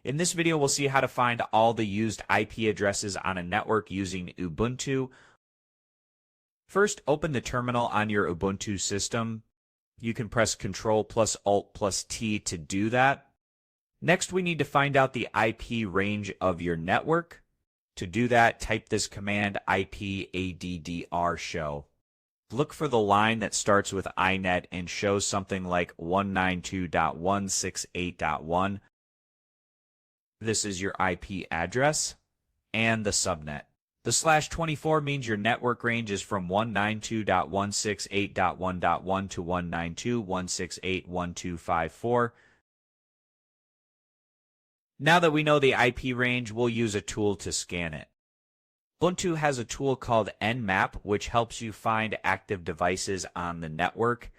In this video, we'll see how to find all the used IP addresses on a network using Ubuntu. First, open the terminal on your Ubuntu system. You can press Ctrl+Alt+T to do that. Next, we need to find out the IP range of your network. To do that, type this command addr show. Look for the line that starts with inet and shows something like 192.168.1. This is your IP address and the subnet. The /24 means your network range is from 192.168.1.1 to 192.168.1254. Now that we know the IP range, we'll use a tool to scan it. Ubuntu has a tool called Nmap, which helps you find active devices on the network.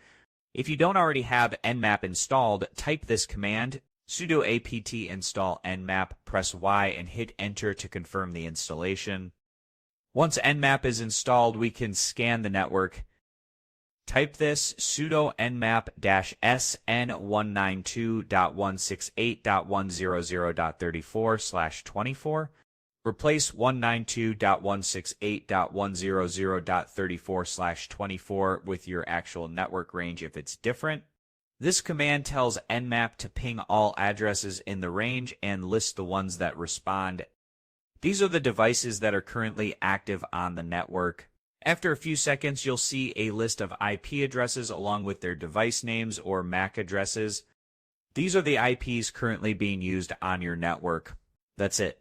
If you don't already have Nmap installed, type this command, sudo apt install nmap, press Y and hit enter to confirm the installation. Once Nmap is installed, we can scan the network. Type this sudo nmap-sn192.168.100.34/24. Replace 192.168.100.34/24 with your actual network range if it's different. This command tells Nmap to ping all addresses in the range and list the ones that respond. These are the devices that are currently active on the network. After a few seconds, you'll see a list of IP addresses along with their device names or MAC addresses. These are the IPs currently being used on your network. That's it.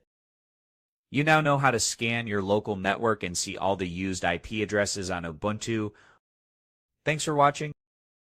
You now know how to scan your local network and see all the used IP addresses on Ubuntu. Thanks for watching.